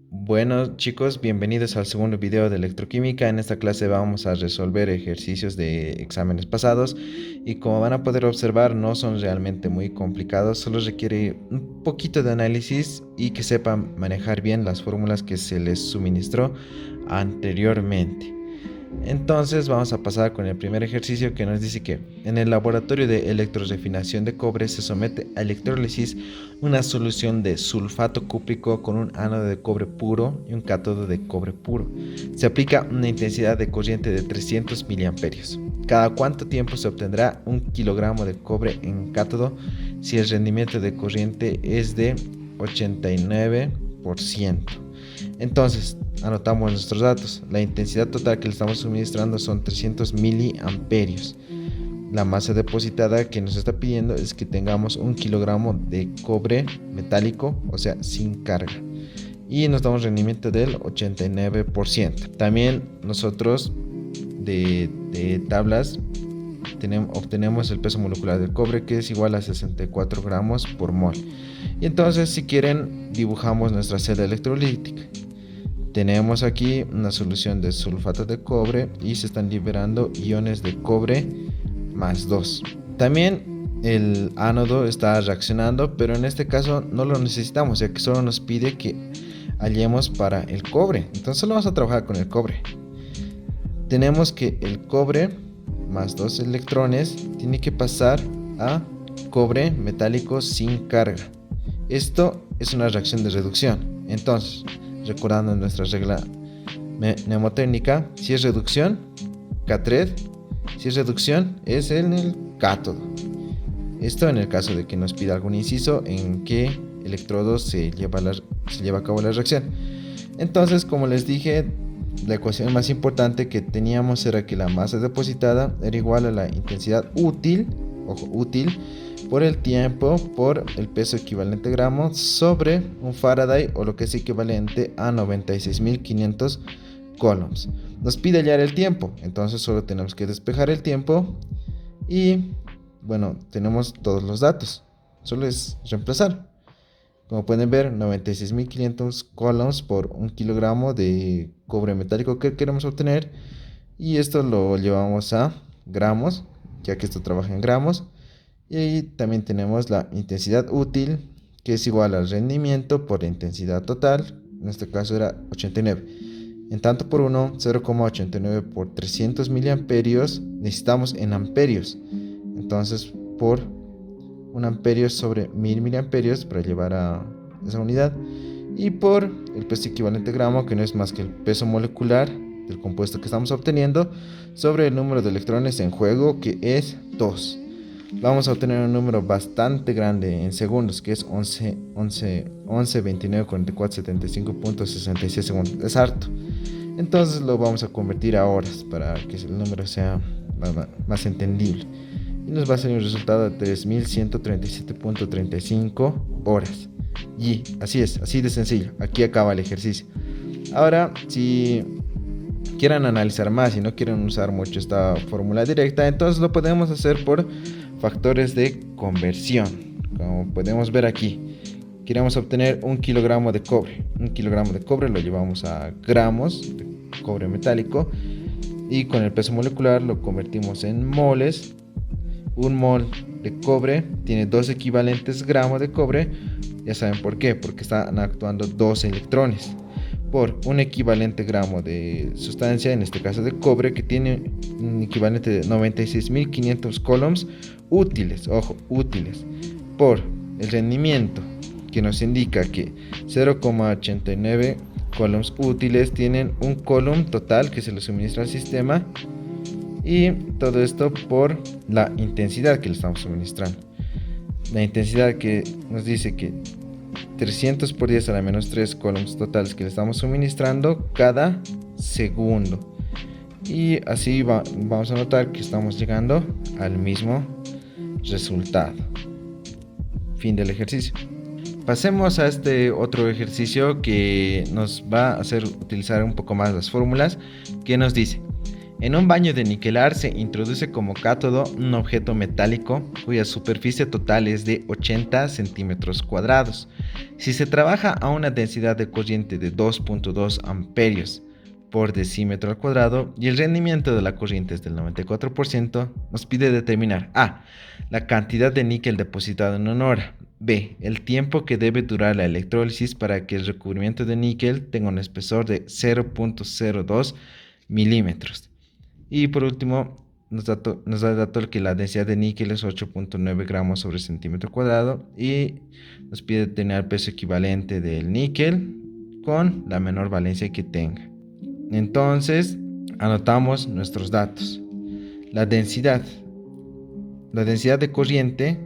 Bueno chicos, bienvenidos al segundo video de electroquímica. En esta clase vamos a resolver ejercicios de exámenes pasados y como van a poder observar no son realmente muy complicados, solo requiere un poquito de análisis y que sepan manejar bien las fórmulas que se les suministró anteriormente. Entonces vamos a pasar con el primer ejercicio que nos dice que en el laboratorio de electrorefinación de cobre se somete a electrólisis una solución de sulfato cúprico con un ánodo de cobre puro y un cátodo de cobre puro. Se aplica una intensidad de corriente de 300 miliamperios. ¿Cada cuánto tiempo se obtendrá un kilogramo de cobre en cátodo si el rendimiento de corriente es de 89%? Entonces, anotamos nuestros datos. La intensidad total que le estamos suministrando son 300 miliamperios. La masa depositada que nos está pidiendo es que tengamos un kilogramo de cobre metálico, o sea, sin carga. Y nos da un rendimiento del 89%. También nosotros de tablas obtenemos el peso molecular del cobre, que es igual a 64 gramos por mol. Y entonces, si quieren, dibujamos nuestra celda electrolítica. Tenemos aquí una solución de sulfato de cobre y se están liberando iones de cobre más 2. También el ánodo está reaccionando, pero en este caso no lo necesitamos, ya que solo nos pide que hallemos para el cobre. Entonces solo vamos a trabajar con el cobre. Tenemos que el cobre más 2 electrones tiene que pasar a cobre metálico sin carga. Esto es una reacción de reducción. Entonces, recordando nuestra regla mnemotécnica, si es reducción, catred, si es reducción, es en el cátodo. Esto en el caso de que nos pida algún inciso en qué electrodo se lleva a cabo la reacción. Entonces, como les dije, la ecuación más importante que teníamos era que la masa depositada era igual a la intensidad útil, ojo, útil, por el tiempo por el peso equivalente gramos sobre un Faraday, o lo que es equivalente a 96.500 coulombs. Nos pide hallar el tiempo, entonces solo tenemos que despejar el tiempo y bueno, tenemos todos los datos, solo es reemplazar. Como pueden ver, 96.500 coulombs por un kilogramo de cobre metálico que queremos obtener, y esto lo llevamos a gramos, ya que esto trabaja en gramos. Y ahí también tenemos la intensidad útil, que es igual al rendimiento por la intensidad total. En este caso era 89. En tanto por 1, 0,89 por 300 miliamperios, necesitamos en amperios. Entonces por un amperio sobre 1000 miliamperios para llevar a esa unidad. Y por el peso equivalente gramo, que no es más que el peso molecular del compuesto que estamos obteniendo, sobre el número de electrones en juego, que es 2. Vamos a obtener un número bastante grande en segundos, que es 11,29,44,75,66 segundos. Es harto. Entonces lo vamos a convertir a horas para que el número sea más entendible. Y nos va a salir un resultado de 3137.35 horas. Y así es, así de sencillo. Aquí acaba el ejercicio. Ahora, si quieran analizar más y no quieren usar mucho esta fórmula directa, entonces lo podemos hacer por factores de conversión. Como podemos ver aquí, queremos obtener un kilogramo de cobre. Un kilogramo de cobre lo llevamos a gramos de cobre metálico y con el peso molecular lo convertimos en moles. Un mol de cobre tiene 2 equivalentes gramos de cobre. Ya saben por qué, porque están actuando 2 electrones por un equivalente gramo de sustancia, en este caso de cobre, que tiene un equivalente de 96.500 coulombs útiles, ojo, útiles, por el rendimiento, que nos indica que 0,89 coulombs útiles tienen un coulomb total que se le suministra al sistema, y todo esto por la intensidad que le estamos suministrando. La intensidad que nos dice que 300 por 10 a la menos 3 coulombs totales que le estamos suministrando cada segundo. Y así vamos a notar que estamos llegando al mismo resultado. Fin del ejercicio. Pasemos a este otro ejercicio que nos va a hacer utilizar un poco más las fórmulas, que nos dice: En un baño de niquelar se introduce como cátodo un objeto metálico cuya superficie total es de 80 centímetros cuadrados. Si se trabaja a una densidad de corriente de 2.2 amperios por decímetro al cuadrado y el rendimiento de la corriente es del 94%, nos pide determinar a. La cantidad de níquel depositado en una hora. B. El tiempo que debe durar la electrólisis para que el recubrimiento de níquel tenga un espesor de 0.02 milímetros. Y por último, nos da el dato que la densidad de níquel es 8.9 gramos sobre centímetro cuadrado y nos pide tener el peso equivalente del níquel con la menor valencia que tenga. Entonces, anotamos nuestros datos. La densidad de corriente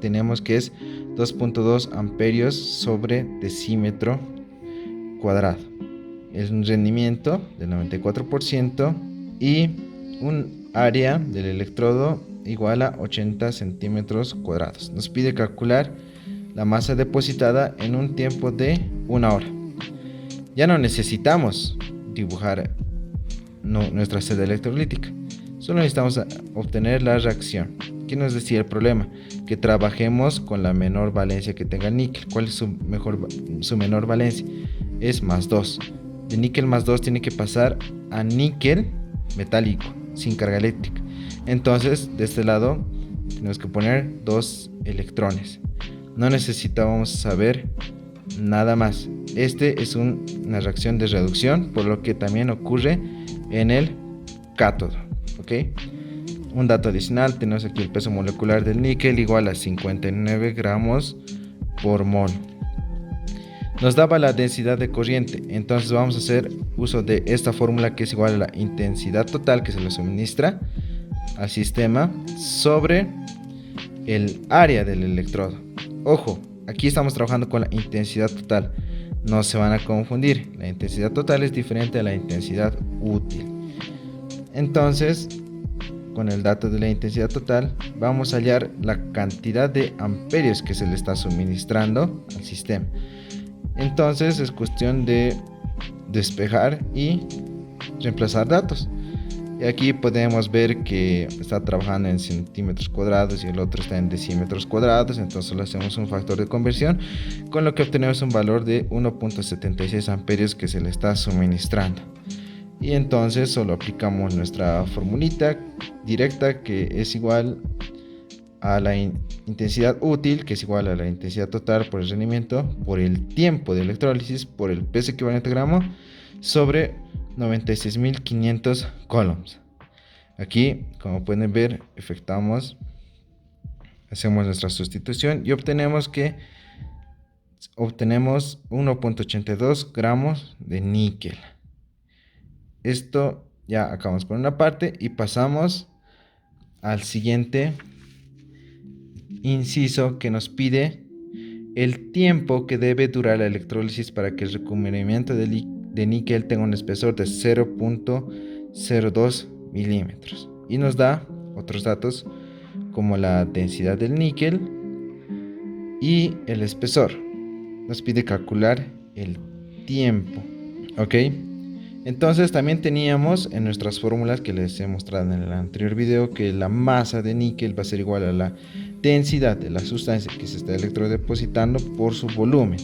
tenemos que es 2.2 amperios sobre decímetro cuadrado. Es un rendimiento del 94% y un área del electrodo igual a 80 centímetros cuadrados. Nos pide calcular la masa depositada en un tiempo de 1 hora. Ya no necesitamos dibujar nuestra celda electrolítica. Solo necesitamos obtener la reacción. ¿Qué nos decía el problema? Que trabajemos con la menor valencia que tenga níquel. ¿Cuál es su menor valencia? Es +2. De níquel +2 tiene que pasar a níquel metálico, sin carga eléctrica. Entonces, de este lado, tenemos que poner 2 electrones. No necesitábamos saber nada más. Este es una reacción de reducción, por lo que también ocurre en el cátodo. ¿Ok? Un dato adicional, tenemos aquí el peso molecular del níquel igual a 59 gramos por mol. Nos daba la densidad de corriente, entonces vamos a hacer uso de esta fórmula que es igual a la intensidad total que se le suministra al sistema sobre el área del electrodo. Ojo, aquí estamos trabajando con la intensidad total, no se van a confundir, la intensidad total es diferente a la intensidad útil. Entonces, con el dato de la intensidad total, vamos a hallar la cantidad de amperios que se le está suministrando al sistema. Entonces es cuestión de despejar y reemplazar datos. Y aquí podemos ver que está trabajando en centímetros cuadrados y el otro está en decímetros cuadrados. Entonces solo hacemos un factor de conversión, con lo que obtenemos un valor de 1.76 amperios que se le está suministrando. Y entonces solo aplicamos nuestra formulita directa, que es igual a la intensidad útil, que es igual a la intensidad total por el rendimiento, por el tiempo de electrólisis, por el peso equivalente gramo, sobre 96.500 coulombs. Aquí, como pueden ver, hacemos nuestra sustitución y obtenemos 1.82 gramos de níquel. Esto ya acabamos por una parte y pasamos al siguiente inciso, que nos pide el tiempo que debe durar la electrólisis para que el recubrimiento de níquel tenga un espesor de 0.02 milímetros. Y nos da otros datos como la densidad del níquel y el espesor. Nos pide calcular el tiempo. ¿Ok? Entonces también teníamos en nuestras fórmulas que les he mostrado en el anterior video que la masa de níquel va a ser igual a la densidad de la sustancia que se está electrodepositando por su volumen.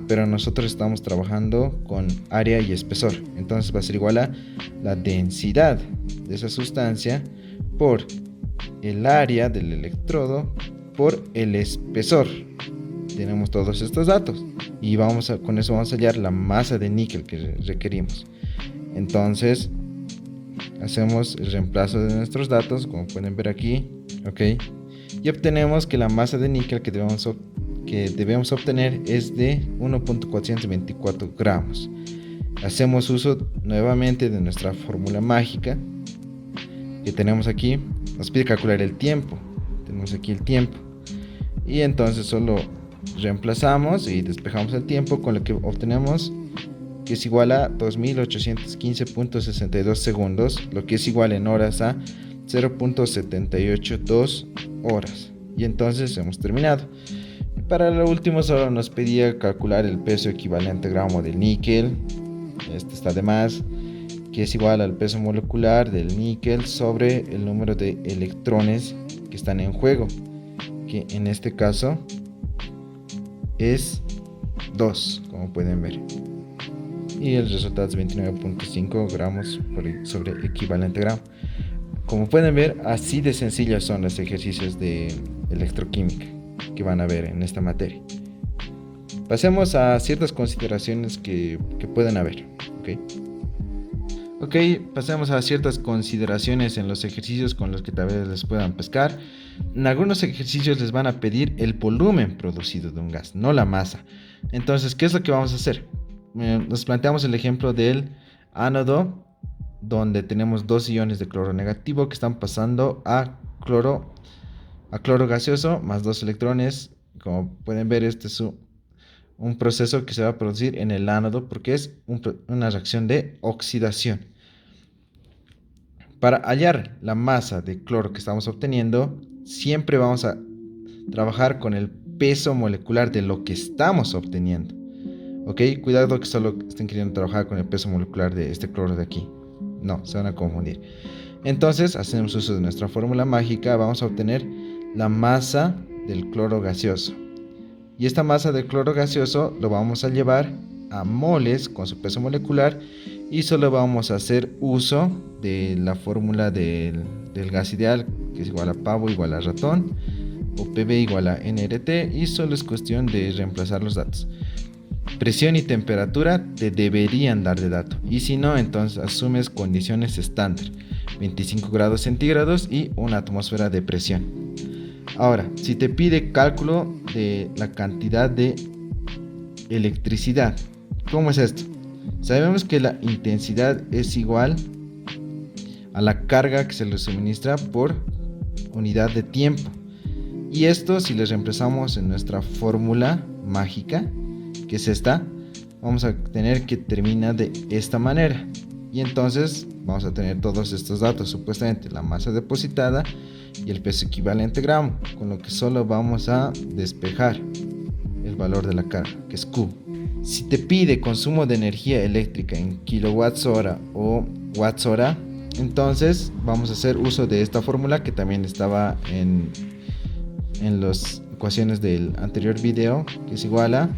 Pero nosotros estamos trabajando con área y espesor, entonces va a ser igual a la densidad de esa sustancia por el área del electrodo por el espesor. Tenemos todos estos datos y con eso vamos a hallar la masa de níquel que requerimos. Entonces hacemos el reemplazo de nuestros datos, como pueden ver aquí, ¿ok? Y obtenemos que la masa de níquel que debemos obtener es de 1.424 gramos. Hacemos uso nuevamente de nuestra fórmula mágica que tenemos aquí. Nos pide calcular el tiempo. Tenemos aquí el tiempo. Y entonces solo reemplazamos y despejamos el tiempo, con lo que obtenemos que es igual a 2815.62 segundos, lo que es igual en horas a 0.782 horas. Y entonces hemos terminado. Para lo último solo nos pedía calcular el peso equivalente gramo del níquel. Este está de más, que es igual al peso molecular del níquel sobre el número de electrones que están en juego, que en este caso es 2, como pueden ver. Y el resultado es 29.5 gramos sobre equivalente gramo. Como pueden ver, así de sencillos son los ejercicios de electroquímica que van a ver en esta materia. Pasemos a ciertas consideraciones que pueden haber. Ok, pasemos a ciertas consideraciones en los ejercicios con los que tal vez les puedan pescar. En algunos ejercicios les van a pedir el volumen producido de un gas, no la masa. Entonces, ¿qué es lo que vamos a hacer? Nos planteamos el ejemplo del ánodo, donde tenemos dos iones de cloro negativo que están pasando a cloro gaseoso más dos electrones. Como pueden ver, este es un proceso que se va a producir en el ánodo porque es una reacción de oxidación. Para hallar la masa de cloro que estamos obteniendo, siempre vamos a trabajar con el peso molecular de lo que estamos obteniendo. Ok, cuidado que solo estén queriendo trabajar con el peso molecular de este cloro de aquí. No, se van a confundir. Entonces, hacemos uso de nuestra fórmula mágica. Vamos a obtener la masa del cloro gaseoso. Y esta masa del cloro gaseoso lo vamos a llevar a moles con su peso molecular. Y solo vamos a hacer uso de la fórmula del gas ideal, que es igual a pavo igual a ratón, o PV igual a nRT, y solo es cuestión de reemplazar los datos. Presión y temperatura te deberían dar de dato, y si no, entonces asumes condiciones estándar, 25 grados centígrados y una atmósfera de presión. Ahora, si te pide cálculo de la cantidad de electricidad, ¿cómo es esto? Sabemos que la intensidad es igual a la carga que se le suministra por unidad de tiempo. Y esto, si le reemplazamos en nuestra fórmula mágica, que es esta, vamos a tener que termina de esta manera. Y entonces vamos a tener todos estos datos, supuestamente la masa depositada y el peso equivalente gramo, con lo que solo vamos a despejar el valor de la carga, que es Q. Si te pide consumo de energía eléctrica en kilowatts hora o watts hora, entonces vamos a hacer uso de esta fórmula que también estaba en las ecuaciones del anterior video, que es igual a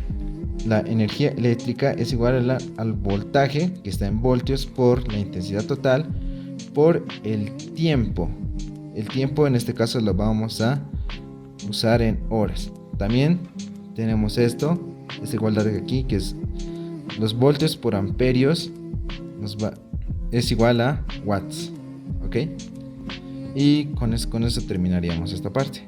la energía eléctrica es igual al voltaje, que está en voltios, por la intensidad total por el tiempo. El tiempo en este caso lo vamos a usar en horas. También tenemos esta igualdad de aquí, que es los voltios por amperios es igual a watts. Ok, y con eso terminaríamos esta parte.